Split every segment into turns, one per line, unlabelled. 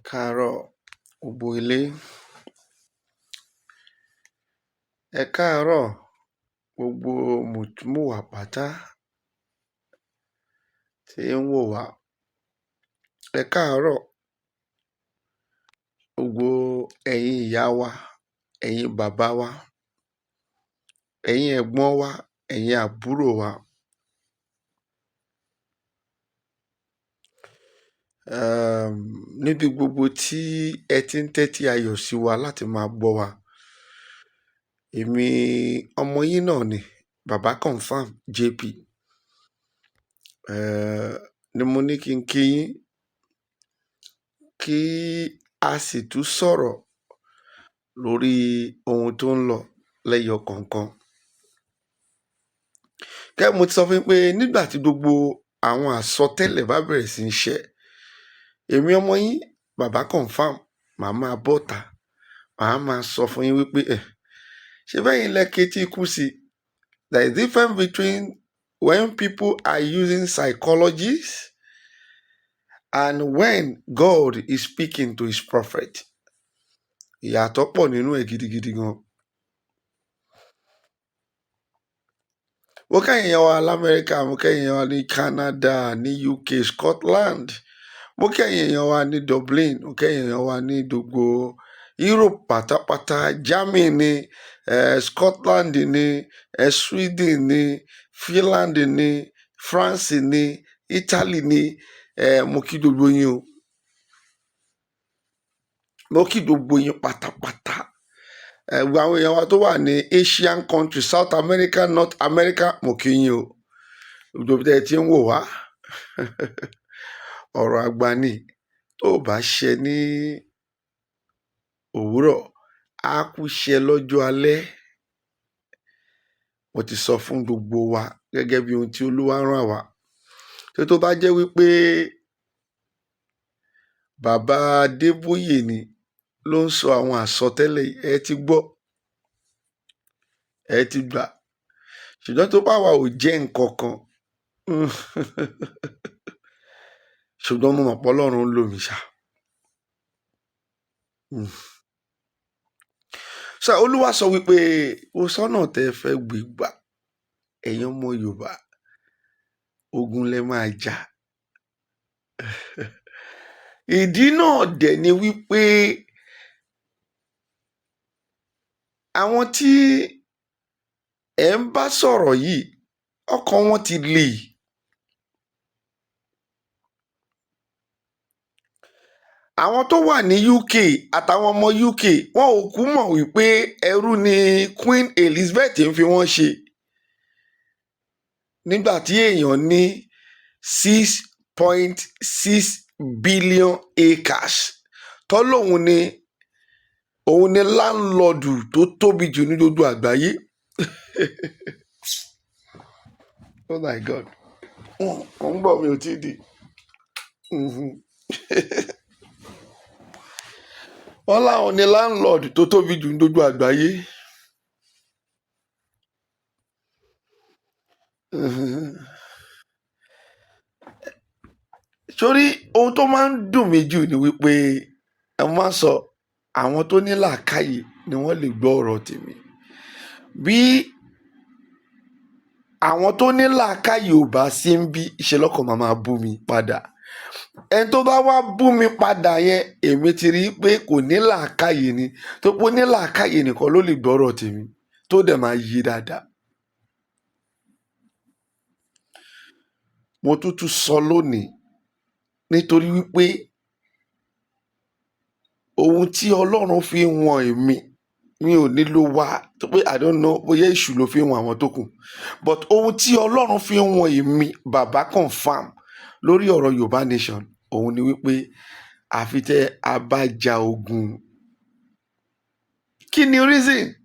Káàárọ̀ gbogbo ilé. Ẹ káàárọ̀ gbogbo mùtúmùwà pátá tí ń wò wá. Ẹ káàárọ̀ gbogbo ẹ̀yin ìyá wa, ẹ̀yin bàbá wa, ẹ̀yin ẹ̀gbọ́n wa, ẹ̀yin àbúrò wa. Níbi gbogbo tí ẹ ti ń tẹ́tí ayọ̀ sí wa láti máa gbọ́ wa. Èmi ọmọ yín náà ni bàbá confam JP. Ni mo ní kí n kí yín kí a sì tún sọ̀rọ̀ lórí ohun tó ń lọ lẹ́yọ kọ̀ọ̀kan. Kẹ́ mo ti sọ fún yín pé nígbà tí gbogbo àwọn àsọtẹ́lẹ̀ bá bẹ̀rẹ̀ sí í ṣẹ, èmi ọmọ yín bàbá confam màá máa bọ́ta, màá máa sọ fún yín wípé ṣé bẹ́yìn lẹ́kẹ́ tí kú sí. There is difference between when people are using psychologists and when God is speaking to his prophet. Ìyàtọ̀ pọ̀ nínú ẹ̀ gidigidi gan. Mo kẹ́yìn èèyàn wa l'Amẹ́ríkà, mo kẹ́yìn èèyàn wa ní Canada, ní UK, Scotland, mo kẹ́yìn èèyàn wa ní Dublin, mo kẹ́yìn èèyàn wa ní gbogbo Europe pátápátá, Germany ní, Scotland ní, Sweden ní, Finland ní, France ní, Italy ní, mo kí gbogbo yín o. Mo kí gbogbo yín pátápátá. Àwọn èèyàn wa tó wà ní Asian country, South America, North America, mo kí yín o. Gbogbo bí ẹ ti ń wò wá. Ọ̀rọ̀ àgbà ni tó bá ṣẹ ní òwúrọ̀, á kú ṣẹ lọ́jọ́ alẹ́. Mo ti sọ fún gbogbo wa gẹ́gẹ́ bí ohun tí Olúwa rán wa. Tó bá jẹ́ wípé bàbá Adébóyè ni ló ń sọ àwọn àsọtẹ́lẹ̀ yìí, ẹ ti gbọ́, ẹ ti gbà. Ṣùgbọ́n tó bá wà ò jẹ́ nǹkan kan. Ṣùgbọ́n mo mọ̀ pé Ọlọ́run ń lò mí ṣá. Olúwa sọ wípé o sọ́nà tẹ́ fẹ́ gbé gbà, ẹ̀yin ọmọ Yorùbá, ogun lẹ máa jà. Ìdí náà dẹ̀ ni wípé àwọn tí ẹ̀ ń bá sọ̀rọ̀ yìí, ọkàn wọn ti le. Àwọn tó wà ní UK àtàwọn ọmọ UK wọn ò kú mọ̀ wípé ẹrú ni Queen Elizabeth ń fi wọ́n ṣe. Nígbà tí èèyàn ní 6.6 billion acres tọ́lọ́hun ni òun ni láńlọ́ọ̀dù tó tóbi jù ní gbogbo àgbáyé. Oh my God. Mo ń bọ̀, mi ò tí ì dì. Wọ́n láwọn ni láńlọ́ọ̀dù tó tóbi jù ní gbogbo àgbáyé. Sórí ohun tó máa ń dùn mí jù ni wípé ẹ máa sọ àwọn tó ní làákàyè ni wọ́n lè gbọ́ ọ̀rọ̀ tèmi. Bí àwọn tó ní làákàyè ò bá sí ń bí, ìṣelọ́kàn máa bú mi padà. Ẹni tó bá wá bú mi padà yẹn, èmi ti rí i pé kò ní làákàyè ni. Tó pé ó ní làákàyè nìkan ló lè gbọ́ ọ̀rọ̀ tèmi tó dẹ̀ máa yí dáadáa. Mo tútù sọ lónìí nítorí wípé ohun tí Ọlọ́run fi wọn èmi, mi ò nílò wá tó pé I don't know bóyá èṣù ló fi wọn àwọn tó kù, but ohun tí Ọlọ́run fi wọn èmi bàbá confam lórí ọ̀rọ̀ Yorùbá nation, òun ni wípé àfi tẹ́ a bá ja ogun. Kí ni reason?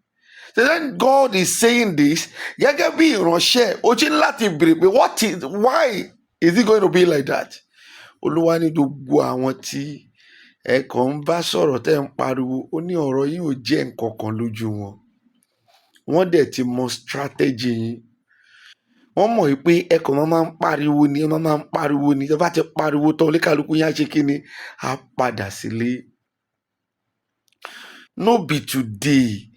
So then God is saying this gẹ́gẹ́ bí ìránṣẹ́, ó ti láti béèrè pé why is it going to be like that? Olúwa ní gbogbo àwọn tí ẹ kàn ń bá sọ̀rọ̀ tẹ́ ń pariwo, ó ní ọ̀rọ̀ yìí ò jẹ́ nǹkan kan lójú wọn. Wọ́n dẹ̀ ti mọ strategy yín. wọ́n mọ̀ wípé ẹkọ̀ máa ń pariwo ni ẹ máa ń pariwo ni ẹ bá ti pariwo tán oníkàlùkù yẹn á ṣe kí ni á padà sílé. No be today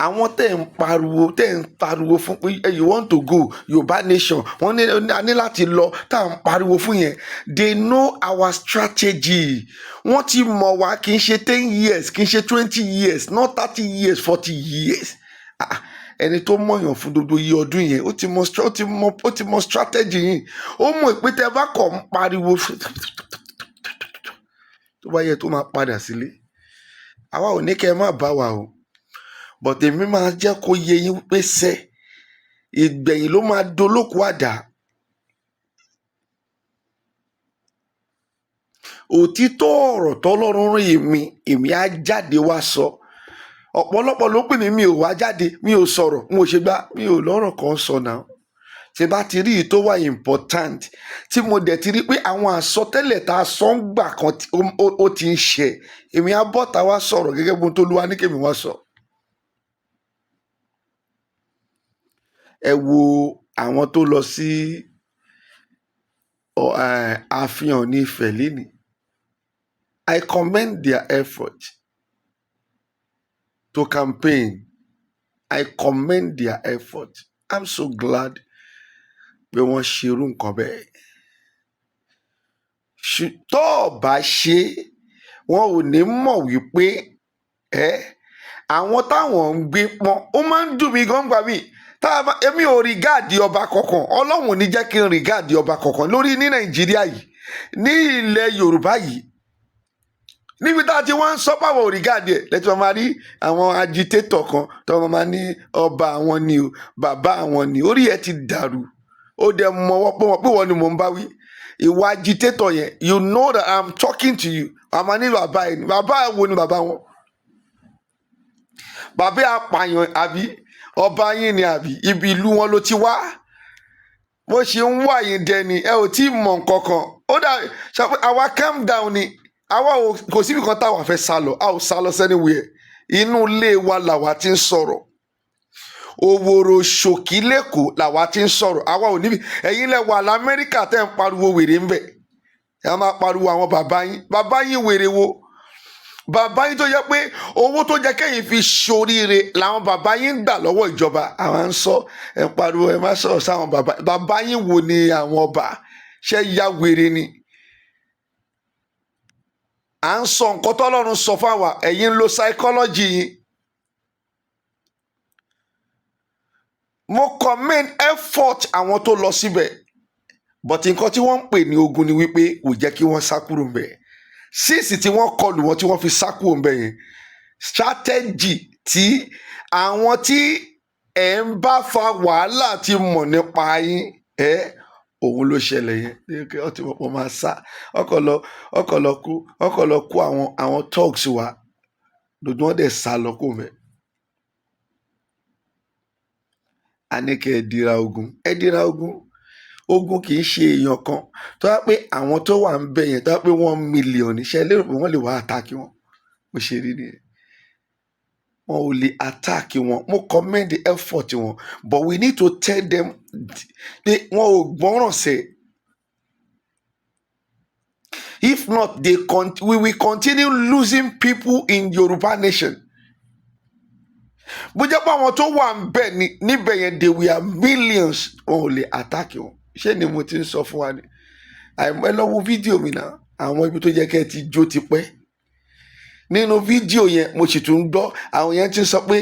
àwọn tẹ́ ń pariwo fún pé you want to go Yorùbá nation wọ́n ní láti lọ tá à ń pariwo fún yẹn they know our strategy. Wọ́n ti mọ̀ wá kì í ṣe 10 years kì í ṣe 20 years not 30 years 40 years. Ẹni tó mọ̀yàn fún gbogbo iye ọdún yẹn ó ti mọ strategy yìí. Ó mọ̀ pé tẹ́ bá kọ̀ ń pariwo tó bá yẹ tó máa padà sílé. Àwa ò ní kẹ́ ẹ má bá wa o but èmi máa jẹ́ kó yé yín pé sẹ́ ìgbẹ̀yìn ló máa dolóko àdá. Òtítọ́ ọ̀rọ̀ tọ́lọ́run rán èmi á jáde wá sọ. Ọ̀pọ̀lọpọ̀ ló pè mí mi ò wá jáde mi ò sọ̀rọ̀ mi ò ṣe gbá mi ò lọ́rọ̀ kan sọ náà. Tí bá ti rí i tó wà important tí mo dẹ̀ ti rí pé àwọn àsọtẹ́lẹ̀ tá a sọ ń gbà kan ó ti ń ṣe èmi á bọ́ta wá sọ̀rọ̀ gẹ́gẹ́ bí ohun tó Olúwa ní kémi wá sọ. Ẹ wo àwọn tó lọ sí àfihàn ní Ifẹ̀ lénìí. I commend their effort to campaign. I commend their effort. I'm so glad pé wọ́n ṣerú nǹkan bẹ́ẹ̀. Tó bá ṣe wọn ò ní mọ̀ wípé àwọn táwọn ń gbé pọ́n ó máa ń dùn mí gan gbà mí. Èmi ò rìgáàdì ọba kankan Ọlọ́run ò ní jẹ́ kí n rìgáàdì ọba kankan lórí ní Nàìjíríà yìí ní ilẹ̀ Yorùbá yìí níbi tá a ti wá ń sọ pàwọ̀ rìgáàdì ẹ̀ lẹ́tí wọn máa rí àwọn agitator kan tó wọn máa ní ọba àwọn ni o bàbá àwọn ni orí ẹ̀ ti dàrú ó dẹ̀ mọ̀ pé wọ́n ni mò ń bá wí ìwà agitator yẹn you know that I'm talking to you àmọ́ ní bàbá ẹ̀ ni bàbá ẹ̀ wo ni bàbá wọn bàbá apààyàn àbí ọba yín ni àbí ibi ìlú wọn ló ti wá bó ṣe ń wà yín dẹni ẹ ò tí ì mọ̀ nǹkan kan ó dà ṣàpè àwa calm down ni àwa kò síbi kan táwa fẹ́ sá lọ a ò sá lọ anywhere inú ilé wa làwa ti ń sọ̀rọ̀ òwòrò ṣòkí lẹ́kọ̀ọ́ làwa ti ń sọ̀rọ̀ àwa ò níbi ẹ̀yin lẹ wà lamẹ́ríkà tẹ́ ń pariwo wèrè ń bẹ̀ ẹ máa pariwo àwọn bàbá yín wèrè wo bàbá yín tó jẹ́ pé owó tó jẹ́ kẹ́yìn fi ṣoríire làwọn bàbá yín ń gbà lọ́wọ́ ìjọba àwọn ń sọ ẹ pariwo ẹ má sọ̀rọ̀ sáwọn bàbá yín wo ni àwọn ọba ṣe ya wèrè ni à ń sọ nǹkan tọ́lọ́run sọ fáwa ẹ̀yin ń lo psychology yín. Mo commend effort àwọn tó lọ síbẹ̀ but nǹkan tí wọ́n ń pè ní ogun ni wípé kò jẹ́ kí wọ́n sá kúrò ńbẹ̀ síìsì tí wọ́n kọlù wọn tí wọ́n fi sá kúrò ńbẹ̀ yẹn strategy tí àwọn tí ẹ̀ ń bá fa wàhálà ti mọ̀ nípa yín òun ló ṣẹlẹ̀ yẹn ọtí wọn máa sá ọkọ̀ lọ kó àwọn thugs wá lójú wọn dẹ̀ sá lọ kó mẹ́. A ní kẹ́ ẹ dira ogun kì í ṣe èèyàn kan tó wá pé àwọn tó wà ń bẹ yẹn tó wá pé 1 million níṣẹ́ lérò pé wọ́n lè wá àtàkì wọn bó ṣe rí nìyẹn wọn ò lè àtàkì wọn mo commend the effort wọn but we need to tell them pé wọn ò gbọ́ràn sẹ́ if not we will continue losing people in Yoruba nation. Bó jẹ́ pé àwọn tó wà níbẹ̀ yẹn they were millions wọn ò lè àtàkì wọn ṣé ni mo ti ń sọ fún wa ni ẹ lọ wo fídíò mi náà àwọn ibi tó jẹ́ kẹ́ ẹ ti jó ti pẹ́ nínú fídíò yẹn mo sì tún gbọ́ àwọn yẹn ti sọ pé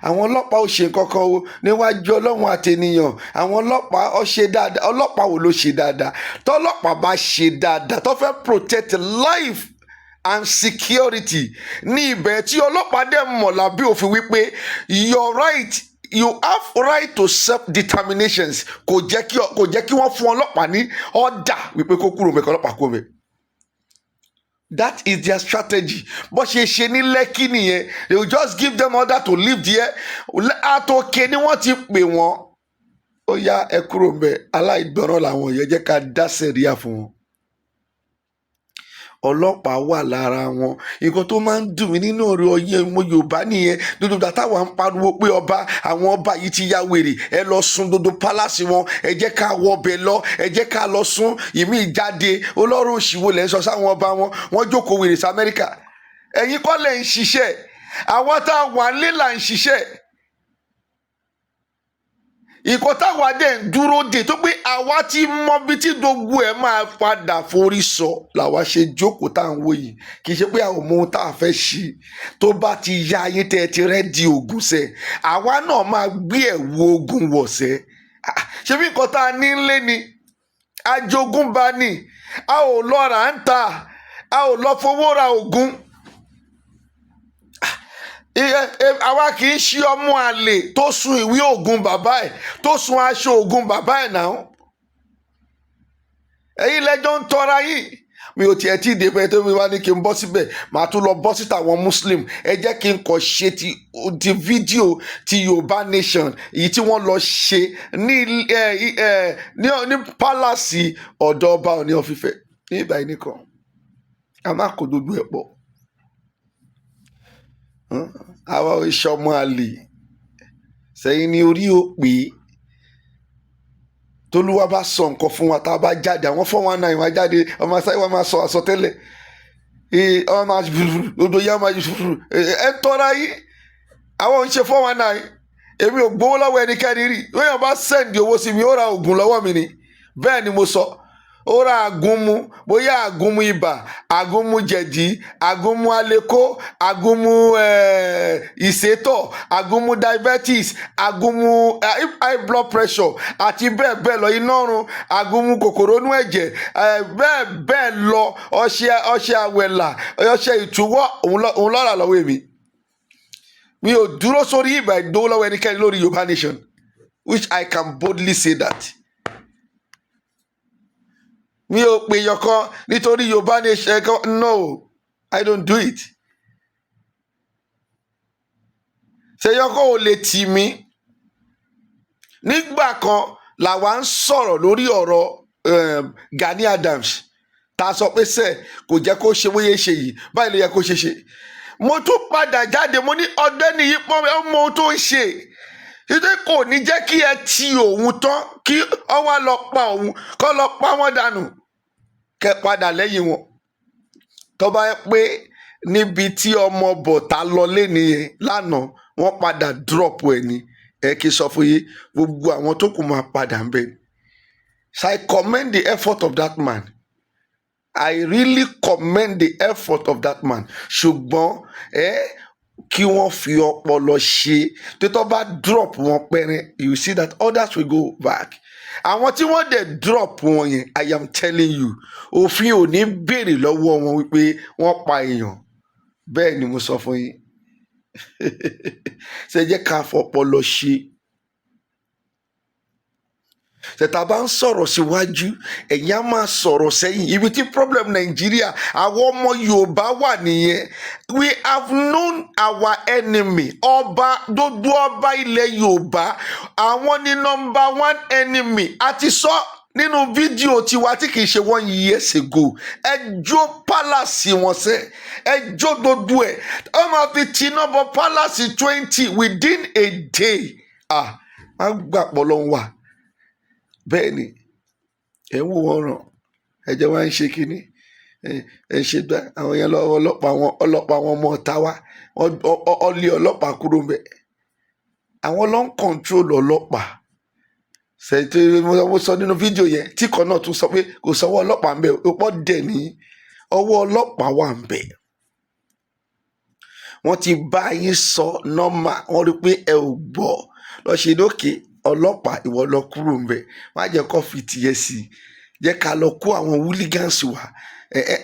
àwọn ọlọ́pàá ò ṣe nǹkan kan o níwájú Ọlọ́run àtẹnìyàn àwọn ọlọ́pàá ò ṣe dáadáa ọlọ́pàá wo ló ṣe dáadáa tọ́lọ́pàá bá ṣe dáadáa tó fẹ́ protect life and security ní ibẹ̀ tí ọlọ́pàá dẹ̀ mọ̀ lábẹ́ òfin wípé your right you have right to self-determinations kò jẹ́ kí wọ́n fún ọlọ́pàá ní order wípé kó kúrò mẹ́kọ̀ ọlọ́pàá kó mẹ́. That is their strategy. Bó ṣe ṣe ní Lẹ́kì nìyẹn they will just give them order to leave there àtòkè ni wọ́n ti pè wọ́n ó yá ẹ kúrò mẹ́ aláìgbọràn làwọn yẹn jẹ́ ká dá sẹ̀ríà fún wọn. ọlọ́pàá wà lára wọn. Nǹkan tó máa ń dùn mí nínú ọ̀rọ̀ ọyẹ́ ọmọ Yorùbá nìyẹn. Dodo táwa ń pariwo pé àwọn ọba yìí ti ya wèrè, ẹ lọ sun dodo pálásì wọn, ẹ jẹ́ ká wọ ọbẹ̀ lọ, ẹ jẹ́ ká lọ sun ìmí ìjáde. Olóró òṣìwò lẹ́ ń sọ sáwọn ọba wọn, wọ́n jókòó wèrè sí Amẹ́ríkà. Ẹ̀yin kọ́ lẹ̀ ń ṣiṣẹ́, àwa tá a wà nílé là ń ṣiṣẹ́. Ìkọ́ táwa dẹ̀ ń dúró dè tó pé àwa ti mọ bí tí gbogbo ẹ̀ máa padà forí sọ làwa ṣe jókòó tá à ń wò yìí. Kì í ṣe pé àwọn ọmọ ohun tá a fẹ́ ṣe tó bá ti ya ayé tẹ́ ẹ ti rẹ́dí ogun sẹ́, àwa náà máa gbé ẹ̀wù ogun wọ̀ sẹ́. Ṣé bí nǹkan tá a ní lé ni ajogúnba ni, a ò lọ rà ń ta, a ò lọ fowó ra ogun. Àwa kì í ṣe ọmọ àlè tó sun ìwé ogun bàbá ẹ̀, tó sun aṣọ ogun bàbá ẹ̀ náà. Ẹ̀yin lẹ́jọ́ ń tọ́ra yìí. Mi ò tiẹ̀ tí ì dé bẹ́ẹ̀ tó mi wá ní kí n bọ́ síbẹ̀, màá tún lọ bọ́ síta àwọn Muslim. Ẹ jẹ́ kí n kọ́ ṣe ti fídíò ti Yorùbá Nation èyí tí wọ́n lọ ṣe ní pálásì ọ̀dọ̀ ọba Ọọ̀ni of Ifẹ̀ ní ìgbà yìí nìkan. A máa kó gbogbo ẹ̀ pọ̀. Àwa ò ṣe ọmọ àlè. Sẹ́yìn ni orí ò pé tolúwa bá sọ nǹkan fún wa tá a bá jáde, àwọn 419 wá jáde, ọmọ sáyé wa máa sọ àsọtẹ́lẹ̀, ọmọ máa gbogbo yá máa ẹ tọ́ra yìí. Àwọn ò ń ṣe 419. Èmi ò gbowó lọ́wọ́ ẹnikẹ́ni rí. Wọ́n bá sẹ́ǹdì owó sí mi, ó ra oògùn lọ́wọ́ mi ni. Bẹ́ẹ̀ ni mo sọ. Ó ra àgúnmu, bóyá àgúnmu ibà, àgúnmu jẹ̀dí, àgúnmu aleko, àgúnmu ìsétọ̀, àgúnmu diabetes, àgúnmu high blood pressure àti bẹ́ẹ̀ bẹ́ẹ̀ lọ, iná ọ̀run, àgúnmu kòkòrò inú ẹ̀jẹ̀, bẹ́ẹ̀ bẹ́ẹ̀ lọ, ọṣẹ àwẹ̀là, ọṣẹ ìtúwọ́, òun lọ́ra lọ́wọ́ èmi. Mi ò dúró sórí ìgbà ìdówó lọ́wọ́ ẹnikẹ́ni lórí Yorùbá Nation, which I can boldly say that. Mi ò pè yọkan nítorí Yorùbá Nation. No, I don't do it. Ṣé yọkan ò lè tì mí? Nígbà kan làwa ń sọ̀rọ̀ lórí ọ̀rọ̀ Gani Adams, tá a sọ pé sẹ́ẹ̀ kò jẹ́ kó ṣe bóyá ṣe yìí, báyìí ló yẹ kó ṣe ṣe. Mo tún padà jáde, mo ní ọ̀gbẹ́ni yìí pọ́n ọmọ ohun tó ń ṣe. Títí kò ní jẹ́ kí ẹ ti òun tán kí ọ wá lọ pa òun, kọ́ lọ pa wọ́n dànù, kẹ padà lẹ́yìn wọn. Tó bá yẹ pé níbi tí ọmọ bọ̀tà lọ lénìyẹn lánàá wọ́n padà drop ẹ̀ ni, ẹ kì í sọ fún yín gbogbo àwọn tó kù máa padà ń bẹ̀. So I commend the effort of that man. I really commend the effort of that man. Ṣùgbọ́n kí wọ́n fi ọpọlọ ṣe. Tó bá drop wọn pẹ́rẹ́, you see that others will go back. Àwọn tí wọ́n dẹ̀ drop wọn yẹn, I am telling you, òfin ò ní béèrè lọ́wọ́ wọn wípé wọ́n pa èèyàn. Bẹ́ẹ̀ ni mo sọ fún yín. Ṣé jẹ́ ká fọpọlọ ṣe. Ṣètà bá ń sọ̀rọ̀ síwájú, ẹ̀yin á máa sọ̀rọ̀ sẹ́yìn. Ibi tí problem Nàìjíríà, àwọn ọmọ Yorùbá wà nìyẹn. We have known our enemy. Gbogbo ọba ilẹ̀ Yorùbá, àwọn ni number 1 enemy. A ti sọ nínú fídíò tiwa tí kì í ṣe 1 years ago. Ẹ jó pálásì wọn sẹ́, ẹ jó gbogbo ẹ̀. Ó máa fi tiná bọ pálásì 20 within a day. Má gbà pọ̀ lọ́hùn wà. Bẹ́ẹ̀ ni ẹ̀ ń wò wọ́n ràn, ẹ̀jẹ̀ wá ń ṣe kínní, ẹ̀ ṣe gbá àwọn yẹn lọ́wọ́ ọlọ́pàá wọn ọmọ ọ̀tá wa, ọlé ọlọ́pàá kúrò mbẹ̀. Àwọn ló ń control ọlọ́pàá. Ṣètò mo sọ nínú fídíò yẹn tí kan náà tún sọ pé kò sọ́wọ́ ọlọ́pàá ń bẹ̀, ó pọ̀ dẹ̀ ní ọwọ́ ọlọ́pàá wà ń bẹ̀. Wọ́n ti bá yín sọ nọ́mà, wọ́n rí pé ẹ ò gbọ́ lọ ṣe lókè. Ọlọ́pàá ìwọ lọ kúrò ń bẹ̀, má jẹ́ kó fi tiẹ̀ sí i. Jẹ́ ká lọ kó àwọn hooligans wá.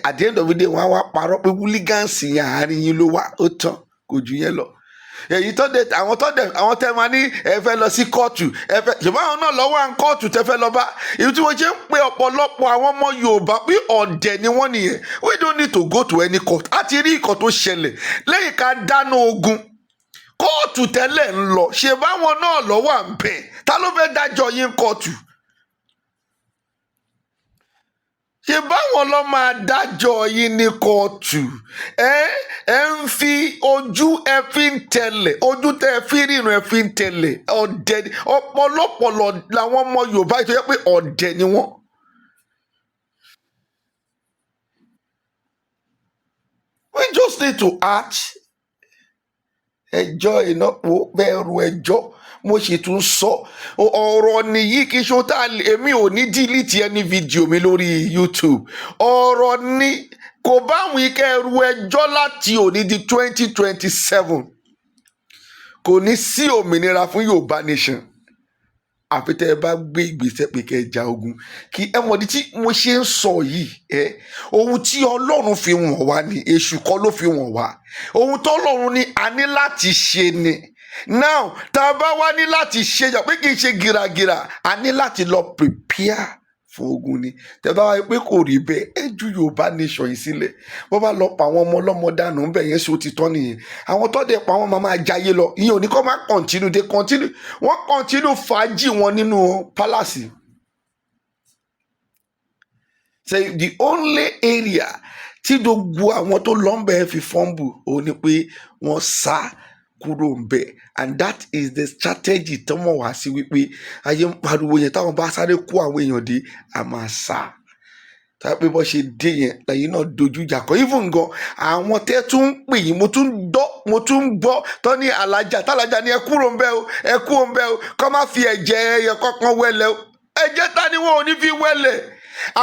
At the end of the day wọ́n á wá parọ́ pé hooligans yẹn àárín yín ló wà, ó tán, kò jù yẹn lọ. Èyí àwọn tẹ́ máa ní ẹ fẹ́ lọ sí kóòtù, ṣùgbọ́n àwọn náà lọ́wọ́ à ń kóòtù tẹ́ fẹ́ lọ bá. Èyí tí wọ́n ṣe ń pe ọ̀pọ̀lọpọ̀ àwọn ọmọ Yorùbá pé ọ̀dẹ̀ ni wọ́n nìyẹn. We don't need to go to any court. A ti rí nǹkan tó ṣẹlẹ̀ lẹ́yìn ká dáná ogun. Kóòtù tẹ́lẹ̀ ń lọ, ṣe báwọn náà lọ́wọ́ à ń bẹ̀. Ta ló fẹ́ dájọ́ yín kóòtù? ṣe báwọn lọ máa dájọ́ yín ní kóòtù ẹ ń fi ojú ẹ fi ń tẹ̀lẹ̀ ojú tẹ ẹ fi ríran ẹ fi ń tẹ̀lẹ̀ ọ̀dẹ̀ ọ̀pọ̀lọpọ̀ làwọn ọmọ Yorùbá tó yẹ pé ọ̀dẹ̀ ni wọ́n. We just need to act. Ẹjọ́ ìnáwó bẹ́ẹ̀ ru ẹjọ́ mo sì tún sọ ọ̀rọ̀ nìyí kí ṣó tá èmi ò ní dílítì ẹni fídíò mi lórí YouTube ọ̀rọ̀ ni kò bá àwọn ike ru ẹjọ́ láti òní di 2027 kò ní sí òmìnira fún Yorùbá nation àfi tẹ́ ẹ bá gbé ìgbésẹ̀ pé kẹ́ ẹ ja ogun kí ẹ mọ̀ tí mo ṣe ń sọ yìí ohun tí Ọlọ́run fi wọ̀n wá ni èṣù kọ́ ló fi wọ̀n wá ohun tó Ọlọ́run ní a ní láti ṣe ni now tá a bá wá ní láti ṣe jà pé kì í ṣe gìràgìrà a ní láti lọ prepare fún ogun ni tẹ́ bá wáyé pé kò rí bẹ́ẹ̀ ẹ ju Yorùbá nation yìí sílẹ̀ bó bá lọ pa àwọn ọmọ ọlọ́mọ dànù ń bẹ̀ yẹn ṣe ó ti tán nìyẹn àwọn tó dẹ̀ pa àwọn máa jayé lọ ìyẹn ò ní kó má continue they continue wọ́n continue fàájì wọn nínú palace. Say the only area tí gbogbo àwọn tó lọ́nbẹ̀ẹ́ fi fọ́nbù òun ni pé wọ́n sá kúrò ń bẹ̀ and that is the strategy tó mọ̀ wá sí wípé ayé ń pariwo yẹn táwọn bá sáré kó àwọn èèyàn dé a máa sá táwọn pé bó ṣe dé yẹn lẹ́yìn náà dojú ìjà kọ even gan àwọn tẹ́ tún ń pè yín mo tún ń gbọ́ tó ní alájà tálájà ní ẹ kúrò ń bẹ̀ o ẹ kúrò ń bẹ̀ o kọ́ má fi ẹ̀jẹ̀ ẹyẹ kankan wẹ̀lẹ̀ o ẹ̀jẹ̀ ta ni wọn ò ní fi wẹ̀lẹ̀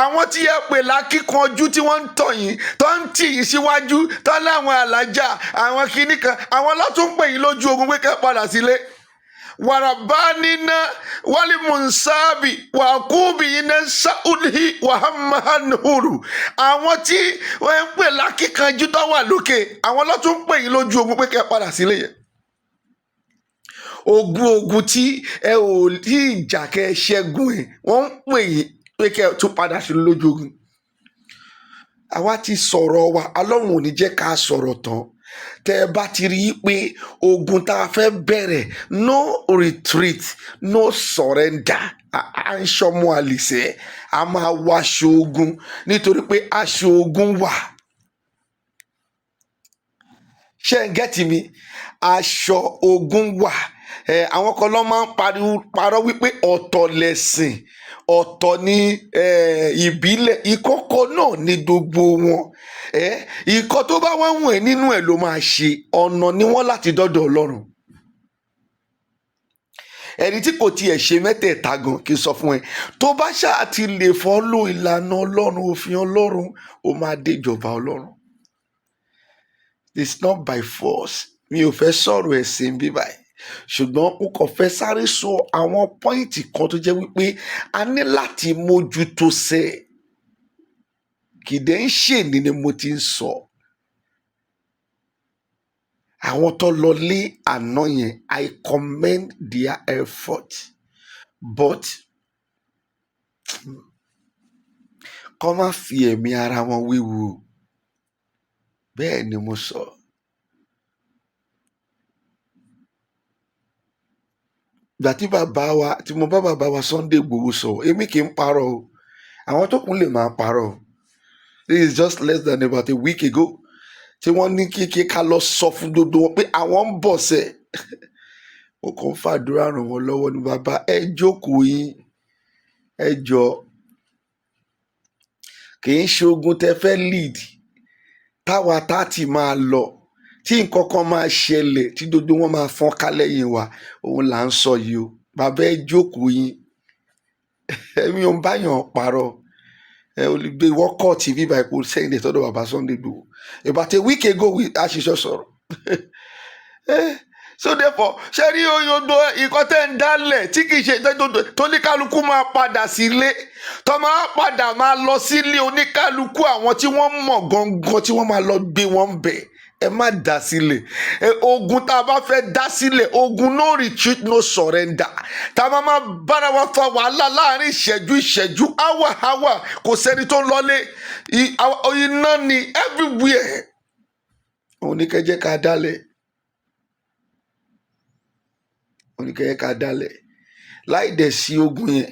àwọn tí ẹ pè lákíkanjú tí wọ́n ń tọ̀ yín tó ń tì yín síwájú tó láwọn alájà àwọn kinní kan àwọn látún pè yín lójú ogun pé kẹ́ padà sílé warabanina wali munsabi wakubi ina saudi wahamahanuru àwọn tí wọ́n ń pè lákíkanjú tó wà lókè àwọn látún pè yín lójú ogun pé kẹ́ padà sílé yẹn ogun tí ẹ ò tí ìjà kẹ́ ṣẹ́gun ẹ̀ wọ́n ń pè yín pé kẹ́ ẹ tún padà sí lójú ogun àwa ti sọ̀rọ̀ wa Ọlọ́run ò ní jẹ́ ká sọ̀rọ̀ tán tẹ́ ẹ bá ti rí i pé ogun tá a fẹ́ bẹ̀rẹ̀ no retreat no surrender à ń ṣọmọ àlìsẹ́ a máa wọ aṣọ ogun nítorí pé aṣọ ogun wà ṣé ẹ gẹ́tì mi aṣọ ogun wà àwọn kan ló máa ń parọ́ wípé ọ̀tọ̀ lẹ̀sìn ọ̀tọ̀ ní ìbílẹ̀ ìkọ̀kọ̀ náà ní gbogbo wọn ìkọ̀ tó bá wá wọ̀n ẹ́ nínú ẹ̀ ló máa ṣe ọ̀nà ni wọ́n láti dọ́dọ̀ Ọlọ́run ẹni tí kò tiẹ̀ ṣe mẹ́tẹ̀ẹ̀ta gan kí n sọ fún ẹ tó bá ṣáà ti lè fọ́lò ìlànà Ọlọ́run òfin Ọlọ́run ó máa dé ìjọba Ọlọ́run it's not by force mi ò fẹ́ sọ̀rọ̀ ẹ̀sìn bíbáyìí ṣùgbọ́n ó kàn fẹ́ sáré sọ àwọn pọ́ìntì kan tó jẹ́ wípé a ní láti mójútó sẹ́ kìdẹ́ ń ṣèní ni mo ti ń sọ àwọn tó lọ lé àná yẹn I commend their effort but kọ́ má fi ẹ̀mí ara wọn wéwu bẹ́ẹ̀ ni mo sọ. Ìgbà tí mo bá bàbá wa Sunday Igboho sọ èmi kì í parọ́ o àwọn tó kún lè máa parọ́ o this is just less than about a week ago tí wọ́n ní kí ká lọ sọ fún gbogbo wọn pé àwọn ń bọ̀ sẹ́ ó kàn ń fàdúrà ràn wọ́n lọ́wọ́ ní bàbá ẹ jókòó yín ẹ jọ kì í ṣe ogun tẹ fẹ́ lead táwa tá ti máa lọ tí nǹkan kan máa ṣẹlẹ̀ tí gbogbo wọn máa fọ́n ká lẹ́yìn wa òun là ń sọ yìí o bàbá ẹ jókòó yín ẹ̀mí ò ń báyàn parọ́ olùgbé wọ́kọ̀ tv báyìí kò sẹ́yìn tọ́dọ̀ bàbá Sunday Igboho about a week ago àṣìṣe sọ̀rọ̀ so therefore ṣe rí oyodo ìkọ́ tẹ́ ń dálẹ̀ tí kì í ṣe tó ní kálukú máa padà sílé tó máa padà máa lọ sílé oníkálukú àwọn tí wọ́n mọ̀ gangan tí wọ́n máa lọ gbé wọn bẹ̀ ẹ má dá sílẹ̀ ogun tá a bá fẹ́ dá sílẹ̀ ogun no retreat no surrender tá a máa bára wa fa wàhálà láàrin ìṣẹ́jú hour kò sẹ́ni tó ń lọlé iná ni everywhere òun ní kẹjẹ ká dálẹ̀ òun ní kẹjẹ ká dálẹ̀ láì dẹ̀ sí ogun yẹn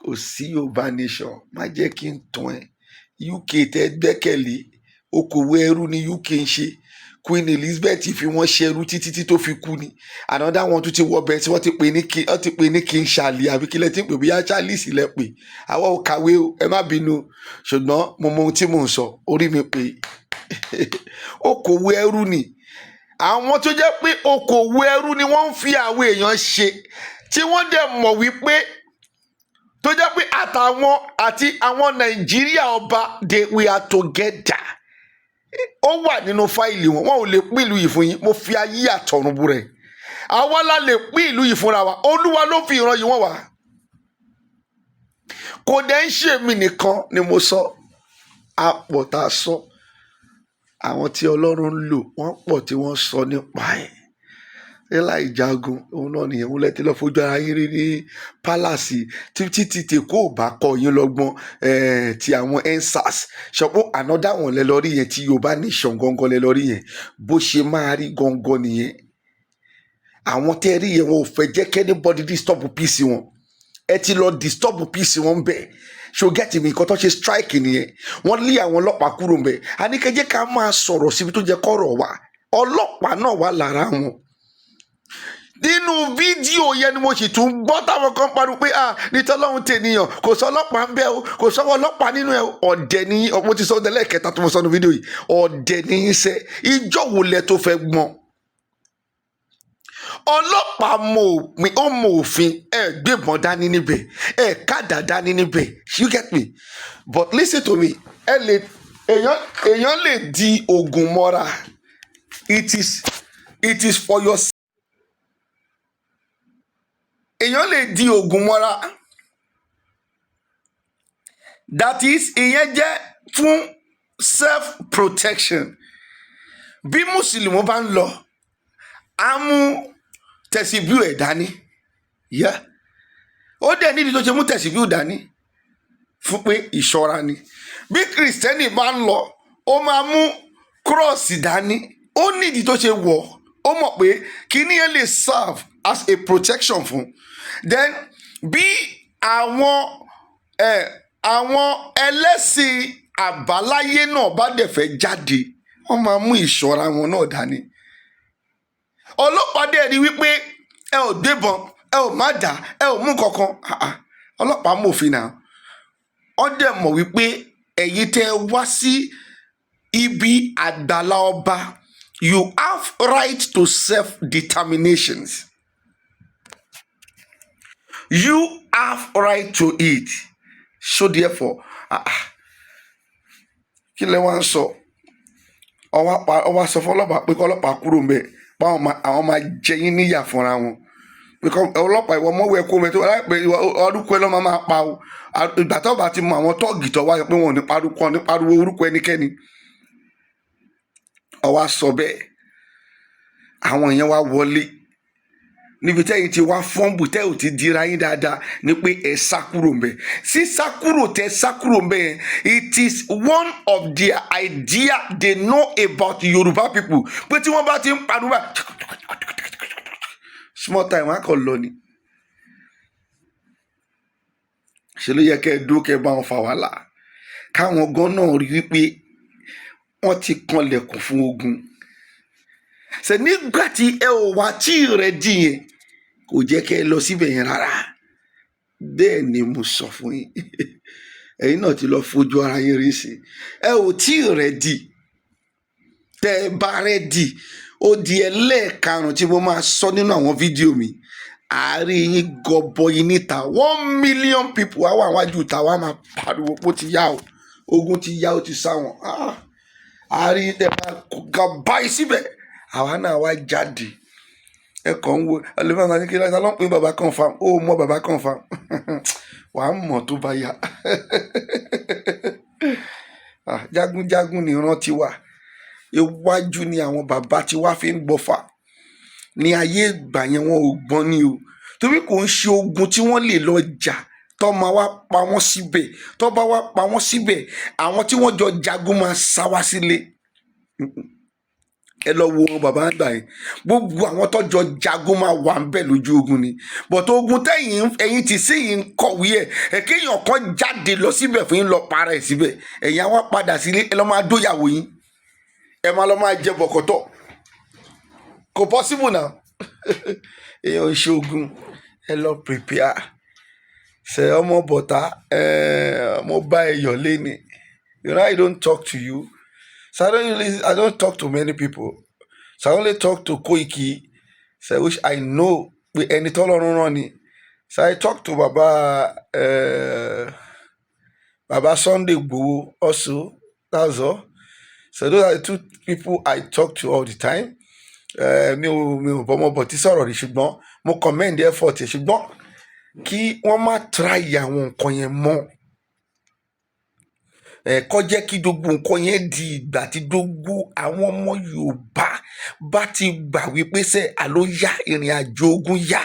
kò sí Yorùbá nation, má jẹ́ kí n tàn ẹ́. UK tẹ́ gbẹ́kẹ̀lé okòwò ẹrú ní UK ń ṣe. Queen Elizabeth fi wọ́n ṣẹrú títí tó fi kú ni. Another one tún ti wọ bẹ́ẹ̀ tí wọ́n ti pè ní King Charlie àbí kílẹ̀ tí ń pè bóyá Charles lẹ pè. Àwa ò kàwé o, ẹ má bínú, ṣùgbọ́n mo mọ ohun tí mò ń sọ, orí mi pé okòwò ẹrú ni. Àwọn tó jẹ́ pé okòwò ẹrú ni wọ́n ń fi àwọn èèyàn ṣe, tí wọ́n dẹ̀ mọ̀ wípé tó jẹ́ pé àtàwọn àti àwọn Nàìjíríà ọba we are together. Ó wà nínú fáìlì wọn ò lè pín ìlú yìí fún yín, mo fi ayé àtọ̀run búrẹ̀. Àwa la lè pín ìlú yìí fúnra wa, Olúwa ló fi ìran yìí wọ́n wá. Kò dẹ̀ ń ṣe mí nìkan ni mo sọ, àpọ̀ tá a sọ, àwọn tí Ọlọ́run ń lò wọ́n pọ̀ tí wọ́n sọ nípa ẹ̀. Láì jagun òun náà nìyẹn, òun lẹ́tí lọ fojú ara yín rí ní pálásì títí tèkó ò bá kọ yín lọ́gbọ́n ti àwọn ensars ṣọpọ́ ànádà wọn lẹ lọ rí yẹn, tí Yorùbá nation gangan lẹ lọ rí yẹn, bó ṣe máa rí gangan nìyẹn. Àwọn tẹ́ rí yẹn wọn ò fẹ́ jẹ́ kẹ́nìbọ́dì disturb peace wọn, ẹ ti lọ disturb peace wọn bẹ́ẹ̀. So get me, nǹkan tó ṣe strike nìyẹn, wọ́n lé àwọn ọlọ́pàá kúrò ńbẹ̀. Àníkẹ́jẹ́ ká máa sọ̀rọ̀ síbi tó jẹ́ kọ́rọ̀ wà, ọlọ́pàá náà wà lára wọn. Nínú fídíò yẹn ni mo sì tún gbọ́ táwọn kan pariwo pé nítorí Ọlọ́run tènìyàn kò sọ ọlọ́pàá ń bẹ o, kò sọ ọlọ́pàá nínú ẹ. Ọ̀dẹ̀ ni mo ti sọ ọdẹ lẹ́ẹ̀kẹta tó mo sọ nínú fídíò yìí, ọ̀dẹ̀ ni í ṣe. Ìjọ wo lẹ tó fẹ́ gbọ́n? Ọlọ́pàá mọ òfin, ẹ gbébọn dání níbẹ̀, ẹ kádà dání níbẹ̀. You get me? But listen to me, èèyàn lè di ogun mọ́ra. It is for your. Èèyàn lè di ogun mọ́ra. That is, ìyẹn jẹ́ fún self protection. Bí Mùsùlùmí bá ń lọ, á mú tẹ̀síbíù ẹ̀ dání. Ó dẹ̀ nídìí tó ṣe mú tẹ̀síbíù dání fún pé ìṣọ́ra ni. Bí Kìrìsìtẹ́nì bá ń lọ, ó máa mú kírọ́ọ̀sì dání. Ó nídìí tó ṣe wọ̀, ó mọ̀ pé kíní yẹn lè serve as a protection fún. Then bí àwọn ẹlẹ́sìn àbáláyé náà bá dẹ̀ fẹ́ jáde, wọ́n máa mú ìṣọ́ra wọn náà dání. Ọlọ́pàá dẹ̀ rí wípé ẹ ò gbébọn, ẹ ò má dà, ẹ ò mú kankan. Ọlọ́pàá mòfin náà. Wọ́n dẹ̀ mọ̀ wípé ẹ̀yin tẹ́ wá sí ibi àgbàlá ọba, you have right to self-determinations. You have right to it. So therefore, kí lẹ wá ń sọ? Ọwọ́ sọ fún ọlọ́pàá pé kí ọlọ́pàá kúrò ń bẹ̀, àwọn máa jẹ yín níyà fúnra wọn. Ọlọ́pàá ìwọ mọ́wọ́ ẹ̀kọ́ mẹ́tò orúkọ ẹ lọ́mọ máa pa o. Ìgbà tó bá ti mọ àwọn tọ́ọ̀gì tó wáyé pé wọn ò ní pariwo orúkọ ẹnikẹ́ni. Ọwọ́ sọ bẹ́ẹ̀, àwọn èèyàn wá wọlé níbi tẹ́yìn ti wá fọ́ǹbù tẹ́ ò ti dira yín dáadáa ní pé ẹ sá kúrò ń bẹ̀. Sí sá kúrò ń bẹ̀ yẹn, it is one of their idea they know about Yoruba people. Pé tí wọ́n bá ti ń pariwo small time wọn á kàn lọ ni. Ṣé ló yẹ kẹ́ ẹ dúró kẹ́ ẹ bá wọn fà wàhálà? Káwọn gan náà rí wípé wọ́n ti kanlẹ̀kùn fún ogun. Ṣé nígbà tí ẹ ò wá tí rẹ̀ dì yẹn, kò jẹ́ kẹ́ ẹ lọ síbẹ̀ yẹn rárá. Bẹ́ẹ̀ ni mo sọ fún yín. Ẹ̀yin náà ti lọ fojú ara yín rí sí. Ẹ ò tí rẹ̀ dì. Tẹ́ ẹ bá rẹ̀ dì, ó di ẹlẹ́ẹ̀karùn-ún tí mo máa sọ nínú àwọn fídíò mi. Àárín yín gọbọi níta, 1 million people wá wà wájú ta wá máa pariwo pé ó ti yá o, ogun ti yá, ó ti sá wọn. Àárín yín tẹ́ máa gọbọi síbẹ̀, àwa náà wá jáde. Ẹ kàn ń wo ẹlẹ́fẹ̀ẹ́ náà ní kí ló ń pín bàbá confam, ó mọ bàbá confam. Wàá mọ̀ tó bá yá. Jagunjagun ni ìran ti wà. Iwájú ni àwọn bàbá tí wá fi ń gbọ́fà. Ní ayé ìgbà yẹn wọn ò gbọ́n ní o, torí kò ń ṣe ogun tí wọ́n lè lọ jà tó máa wá pa wọ́n síbẹ̀. Tó bá wá pa wọ́n síbẹ̀, àwọn tí wọ́n jọ jagun máa sá wá sílé. ẹ lọ wo wọn bàbá àgbà yẹn, gbogbo àwọn tọ́jọ jagun máa wà ń bẹ̀ lójú ogun ni, bọ̀tọ̀ ogun ẹ̀yin ti sí yìí ń kọ̀wé ẹ̀ kéèyàn kan jáde lọ síbẹ̀ fún yín lọ para ẹ̀ síbẹ̀, ẹ̀yin àwọn padà sílé ẹ lọ́ máa dóyàwó yín, ẹ máa lọ́ máa jẹ bọ̀kọ̀tọ̀, kò possible now. èèyàn ń ṣe ogun, ẹ lọ prepare ṣe ọmọ bọ̀tá, mo bá ẹ yọ̀ lé ni, you know I don't talk to you. So I don't talk to many people. So I only talk to Koiki, so which I know pé ẹni tọ́lọ́run rán ni. So I talk to Baba Sunday Igboho also. That's all. So those are the two people I talk to all the time. Mi ò bọ́mọ bọ̀ tí sọ̀rọ̀ rí, ṣùgbọ́n mo commend effort ẹ̀, ṣùgbọ́n kí wọ́n má try àwọn nǹkan yẹn mọ́. Kó jẹ́ kí gbogbo nǹkan yẹn di ìgbà tí gbogbo àwọn ọmọ Yorùbá bá ti gbà wípé sẹ́ àló yá, ìrìn àjò ogun yá,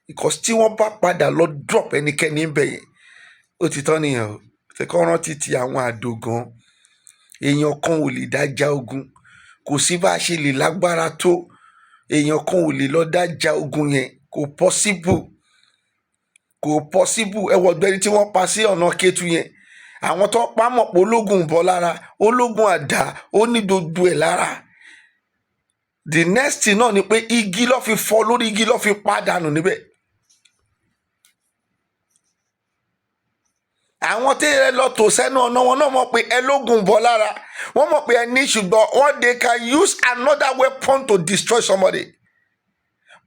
because tí wọ́n bá padà lọ drop ẹnikẹ́ni ń bẹ̀ yẹn, ó ti tán nìyẹn o. Ṣèkọ́ rántí ti àwọn àdògán, èèyàn kan ò lè dájà ogun, kò sí bá a ṣe lè lágbára tó, èèyàn kan ò lè lọ dájà ogun yẹn, kò possible, kò possible. Ẹ wọ ọ̀gbẹ́ni tí wọ́n pa sí ọ̀nà Kétu yẹn, àwọn tó pa mọ̀ pé ológun ń bọ̀ lára, ológun àdá, ó ní gbogbo ẹ̀ lára. The next thing náà ni pé igi ló fi fọ́ lórí, igi ló fi pàdánù níbẹ̀. àwọn tí ẹ lọ tò sẹ́nu ọ̀nà wọn náà mọ̀ pé ẹ lógun ń bọ̀ lára, wọ́n mọ̀ pé ẹ ní, ṣùgbọ́n what they can use another weapon to destroy somebody.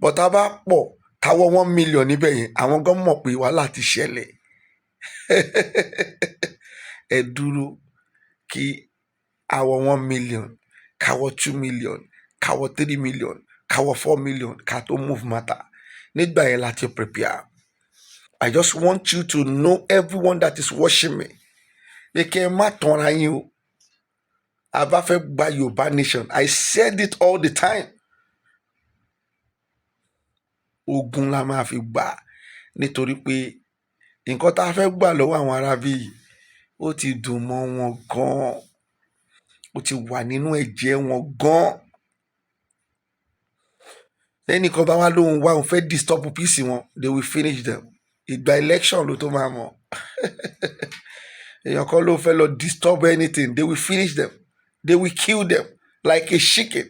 But tá a bá pọ̀ táwọ́ 1 million níbẹ̀ yẹn, àwọn gan mọ̀ pé wàhálà ti ṣẹlẹ̀. Ẹ dúró kí àwọ̀ 1 million, káwọ̀ 2 million, káwọ̀ 3 million, káwọ̀ 4 million ká tó move matter. Nígbà yẹn láti prepare. I just want you to know, everyone that is watching me, pé kẹ́ ẹ má tanra yín o. A bá fẹ́ gba Yorùbá nation, I said it all the time. Ogun la máa fi gbà, nítorí pé nǹkan tá a fẹ́ gbà lọ́wọ́ àwọn arábí yìí, ó ti dùn mọ́ wọn gan-an, ó ti wà nínú ẹ̀jẹ̀ wọn gan-an. Ẹnìkan bá wá lóhun wá òun fẹ́ disturb peace wọn, they will finish them. Ìgbà election ló tó máa mọ̀. Èèyàn kan ló fẹ́ lọ disturb anything, they will finish them, they will kill them like a chicken.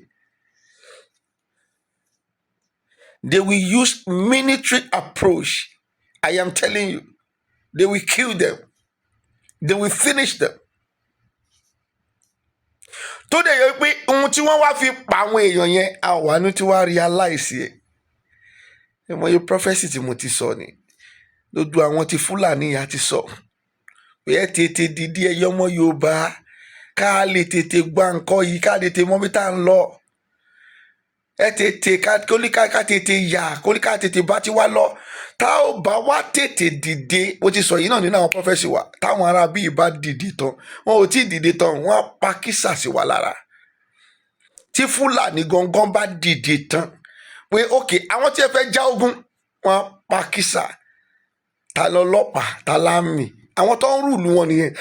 They will use military approach. I am telling you, they will kill them, they will finish them. Tó dẹ̀ yẹ pé ohun tí wọ́n wá fi pa àwọn èèyàn yẹn, àwọn àánú tí wọ́n realize ẹ̀. Ẹ mọ̀ iye prophecy tí mo ti sọ ni, lójú àwọn ti Fúlàní yà ti sọ pé ẹ tètè dìde ẹyọ ọmọ Yorùbá, ká lè tètè gba nǹkan yìí, ká lè tètè mọ̀ bí tá à ń lọ. Ẹ tètè ká tètè yà, ká tètè bá ti wá lọ. Tá ò bá wá tètè dìde, ó ti sọ yìí náà nínú àwọn prophecy wa, táwọn ará bíi bá dìde tán, wọn ò tí ì dìde tán, wọn á pa kísà sí wa lára. Tí Fúlàní gangan bá dìde tán pé ok, àwọn tí ẹ fẹ́ já ogun, wọn á pa kísà. Ta lọ́lọ́pàá, ta láàmì, àwọn tó ń rúùlù wọn nìyẹn.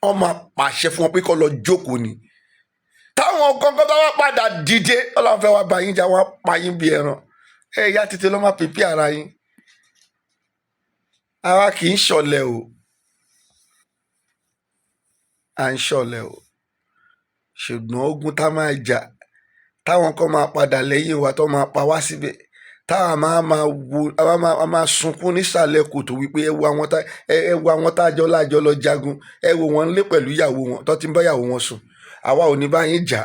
Wọ́n máa pàṣẹ fún wọn pé kó lọ jókòó ni. Táwọn gangan bá wá padà dìde, Ọlọ́run fẹ́ wá bá yín jà, wọ́n á pa yín bí ẹran. Yá tètè lọ́ máa pèpè ara yín. Àwa kì í ṣọ̀lẹ o, à ń ṣọ̀lẹ o, ṣùgbọ́n ogun tá máa jà, táwọn kan máa padà lẹ́yìn wa tó máa pa wá síbẹ̀, táwọn máa sunkún nísàlẹ̀ kòtò wípé ẹ wo àwọn tájọ́ lájọ́ lọ jagun, ẹ wo wọn lé pẹ̀lú ìyàwó wọn tó ti ń bá ìyàwó wọn sùn. Àwa ò ní bá yín jà.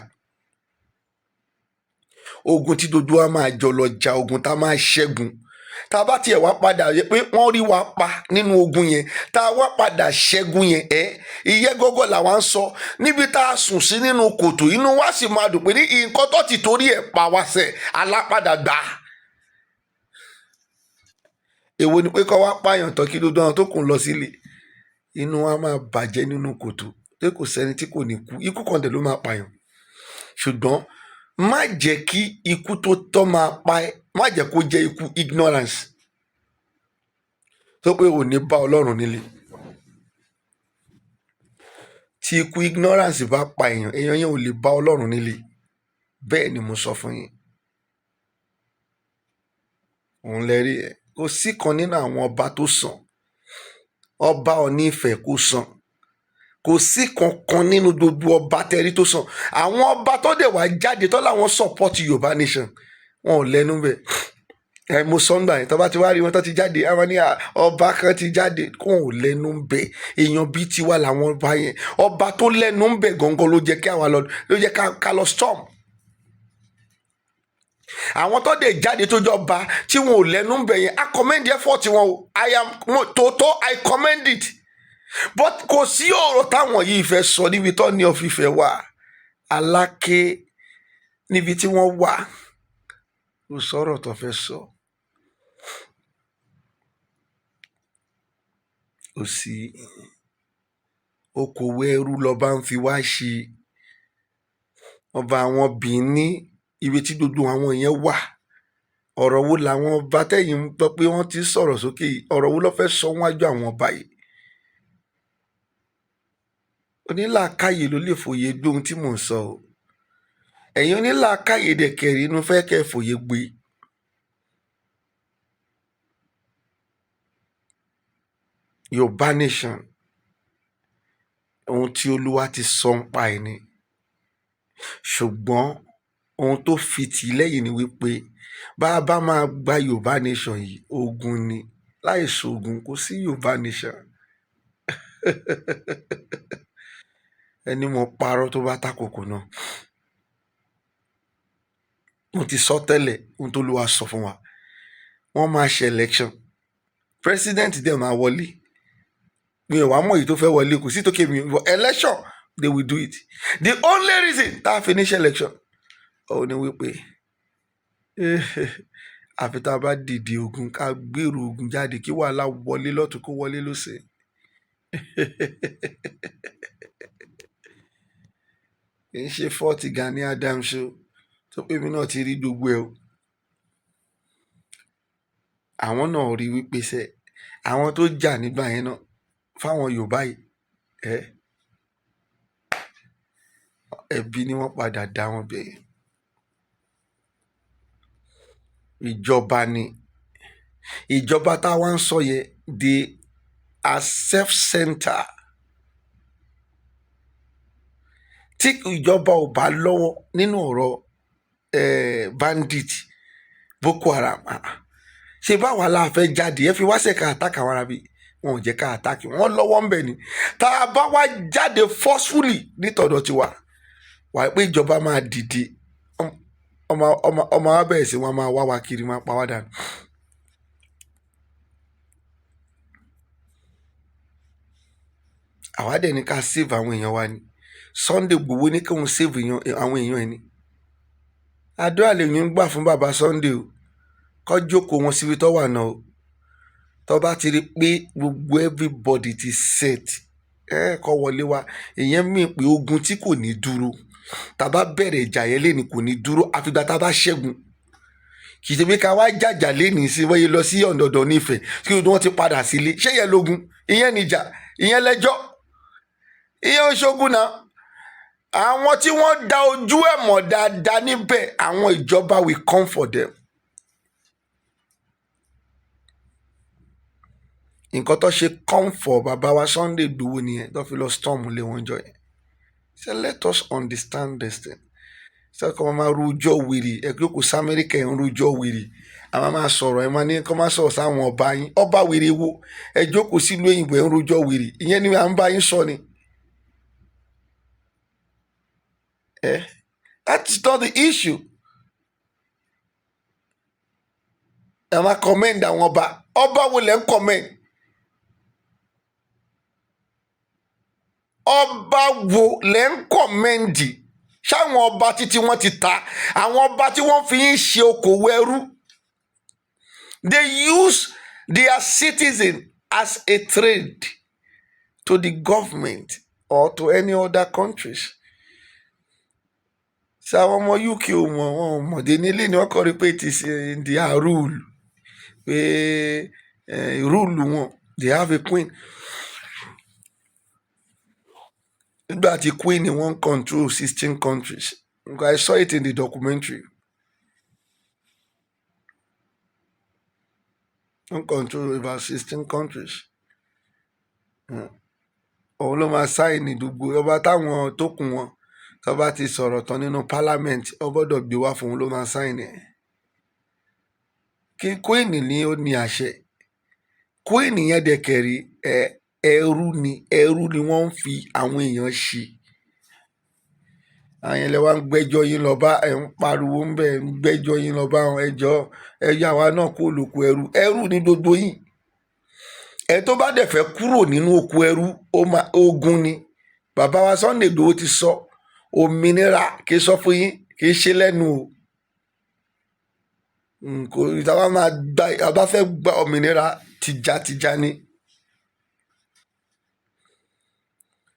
Ogun tí gbogbo wa máa jọ lọ jà, ogun tá máa ṣẹ́gun. Tá a bá tiẹ̀ wá padà yẹ pé wọ́n rí wa pa nínú ogun yẹn, tá a wá padà ṣẹ́gun yẹn, ìyẹn gọ́gọ́ làwa ń sọ. Níbi tá a sùn sí nínú kòtò, inú wa sì máa dùn pé ní nǹkan tó ti torí ẹ̀ pa wá sẹ̀, alápadà gbà. Èwo ni pé kọ́ wá pààyàn tán kí gbogbo àwọn tó kù lọ sílé, inú wa máa bàjẹ́ nínú kòtò, pé kò sẹ́ni tí kò ní kú, ikú kan dẹ̀ ló máa pààyàn. Ṣùgbọ́n má jẹ́ kí ikú tó tọ́ máa pa ẹ́, má jẹ́ kó jẹ́ ikú ignorance, tó pé ò ní bá Ọlọ́run nílé. tí ikú ignorance bá pa èèyàn yẹn ò lè bá Ọlọ́run nílé. Bẹ́ẹ̀ ni mo sọ fún yín. òun lẹ rí ẹ kò sí kan nínú àwọn ọba tó sàn. Ọba Ọọ̀ni Ifẹ̀ kò sàn. Kò sí kankan nínú gbogbo ọba tẹrí tó sàn. Àwọn ọba tó dẹ̀ wá jáde tó láwọn support Yorùbá nation wọn ò lẹ́nu bẹ́ẹ̀. Mo sọ ńgbà yẹn tó bá ti wá rí wọn tó ti jáde àwọn ní ọba kan ti jáde kó ò lẹ́nu bẹ́ẹ̀. Èèyàn bíi tiwa làwọn ọba yẹn. Ọba tó lẹ́nu bẹ́ẹ̀ gangan ló jẹ́ kí àwa ló jẹ́ ká lọ storm. Àwọn tó dẹ̀ jáde tó jọba tí wọn ò lẹ́nu bẹ́ẹ̀ yẹn I commend the effort wọn o. Tòótọ́ I commend it. But kò sí ọ̀rọ̀ táwọn yìí fẹ́ sọ níbi tó ní ọ̀fìfẹ́ wà. Aláké níbi tí wọ́n wà kò sọ̀rọ̀ tó fẹ́ sọ. Kò sí. Okòwò ẹrú lọ́ba ń fi wá ṣe. Ọba àwọn Bìíní ibi tí gbogbo àwọn yẹn wà. Ọ̀rọ̀ wo làwọn ọba tẹ̀yìn ń gbọ́ pé wọ́n ti sọ̀rọ̀ sókè yìí? Ọ̀rọ̀ wo ló fẹ́ sọ wájú àwọn ọba yìí? Onílàákàyè ló lè fòye gbé ohun tí mò ń sọ o. Ẹ̀yin onílàákàyè dẹ̀ kẹ̀rí inú fẹ́ kẹ́ fòye gbé. Yorùbá nation ohun tí Olúwa ti sọ ń pa ẹ̀ ni. Ṣùgbọ́n ohun tó fi tì í lẹ́yìn ni wípé bá a bá máa gba Yorùbá nation yìí ogun ni. Láì ṣogun kò sí Yorùbá nation. Ẹni mo parọ́ tó bá takòkò náà. Mo ti sọ tẹ́lẹ̀ ohun tó Olúwa sọ fún wa. Wọ́n máa ṣe election. President dẹ̀ máa wọlé. Mi ò wá mọ̀ èyí tó fẹ́ wọlé kò sí tó kémi election they will do it. The only reason tá a finish election ó ní wípé àfi tá a bá dìde ogun ká gbèrò ogun jáde kí wàhálà wọlé lọ́tún kó wọlé lọ́sẹ̀. Kì í ṣe fọ́ọ̀tì Gani Adams o tó pé mi náà ti rí gbogbo ẹ̀ o. Àwọn náà rí wípé sẹ́ àwọn tó jà nígbà yẹn náà fáwọn Yorùbá yìí ẹbí ni wọ́n padà dá wọn bẹ̀yẹn. Ìjọba ni ìjọba táwa ń sọ yẹn they are self-centered. Tí ìjọba ò bá lọ́wọ́ nínú ọ̀rọ̀ bandit Boko Haram ṣe báwa la fẹ́ jáde ẹ fi wá ṣe ká àtàkà wọn rabi wọn ò jẹ́ ká àtàkì wọn lọ́wọ́ ń bẹ̀ ni. Tá a bá wá jáde forcefully nítọ̀dọ̀ tiwa wà pé ìjọba máa dìde ọmọ wa bẹ̀rẹ̀ sí wọn máa wá wa kiri máa pa wá dànù. Àwa dẹ̀ ní ká save àwọn èèyàn wa ni. Sunday Igboho ní kí òun save àwọn èèyàn ẹ̀ ni. Àdúrà lèmi ń gbà fún bàbá Sunday o kó jókòó wọn síbi tó wà náà o. Tó bá ti rí pé gbogbo everybody ti set kó wọlé wá ìyẹn mí pé ogun tí kò ní dúró tá bá bẹ̀rẹ̀ ìjà yẹn lé ní kò ní dúró àfìgbà tá bá ṣẹ́gun. Kì í ṣe pé ká wá jàjà lé ní sí wọ́n yé lọ sí ọ̀dọ̀dọ̀ nífẹ̀ẹ́ kí wọ́n ti padà sílé ṣé yẹn lógun ìyẹn níjà ìyẹn lẹ́jọ́ ìyẹn oṣogun náà. Àwọn tí wọ́n dá ojú ẹ̀ mọ̀ dáadáa níbẹ̀ àwọn ìjọba will come for them. Nǹkan tó ṣe come for bàbá wa Sunday Igboho nìyẹn tó fi lọ storm lé wọn jọ yẹn. So let us understand this thing. Ṣé kọ́ máa rújọ́ wèrè ẹgbẹ́ kò sí Amẹ́ríkà ń rújọ́ wèrè àwọn máa sọ̀rọ̀ ẹ̀ máa ní kọ́ máa sọ̀rọ̀ sáwọn ọba yín ọba wèrè wo ẹjọ́ kò sí ìlú òyìnbó ń rújọ́ wèrè ìyẹn ni à ń bá yín sọ ni. That's not the issue. Ẹ máa commend àwọn ọba wo lẹ́ ń commend. Ọba wo lẹ́ ń commend. Ṣáwọn ọba títí wọ́n ti ta àwọn ọba tí wọ́n fi ń ṣe okòwò ẹrú. They use their citizen as a trade to the government or to any other countries. Ṣé àwọn ọmọ UK ò mọ̀ wọn ò mọ̀dé nílé ni wọ́n kọ́ rí pé it is in their rule pé rule wọn they have a queen. nígbà tí Queen ni wọ́n control 16 countries. I saw it in the documentary. Wọ́n control about 16 countries. Òun ló máa sáìnì gbogbo ọba táwọn tó kù wọn tó bá ti sọ̀rọ̀ tán nínú parliament ó gbọ́dọ̀ gbé wá fún un ló máa sáìnì ẹ̀. Kí Queen ni ó ní àṣẹ. Queen yẹn dẹ̀kẹ̀rí ẹrú ni wọ́n ń fi àwọn èèyàn ṣe. àwọn yẹn lè wá ń gbẹ́jọ́ yín lọ bá ẹ̀ ń pariwo ń bẹ̀ ń gbẹ́jọ́ yín lọ bá àwọn ẹjọ́ ẹ̀yà wa náà kó lóko ẹrú ní gbogbo yín. ẹ tó bá dẹ̀ fẹ́ kúrò nínú oko ẹrú ogun ni. Bàbá wa Sunday Igboho ti sọ òmìnira kì í sọ fún yín kì í ṣe lẹ́nu o. kò ìtawà máa gba àbá fẹ́ gba òmìnira tìjàtìjà ni.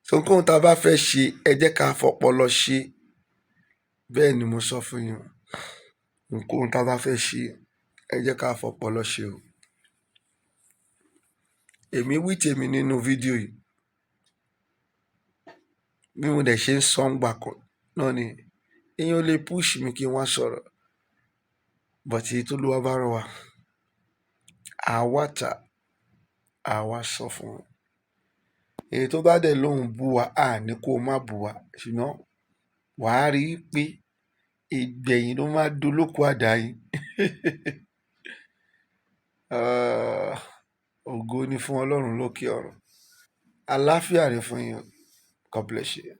sonkóhun tá a bá fẹ́ ṣe ẹ jẹ́ ká fọpọlọ ṣe. bẹ́ẹ̀ ni mo sọ fún yín ohunkóhun tá a bá fẹ́ ṣe ẹ jẹ́ ká fọpọlọ ṣe o. èmi wí tèmi nínú fídíò yìí bí mo dẹ̀ ṣe ń sọ ń gbà kan náà ni èèyàn lè push mi kí n wá sọ̀rọ̀ bọ̀tí tó ló wá bá rọ wa àwa ta àwa sọ fún wọn. èyí tó bá dẹ̀ lóhùn bú wa à ní kó má bú wa ṣùgbọ́n wàá rí i pé ìgbẹ̀yìn ló máa dolóko àdá yìí. ògo ni fún Ọlọ́run lókè ọ̀run. àlàáfíà rẹ fún yín. God bless you.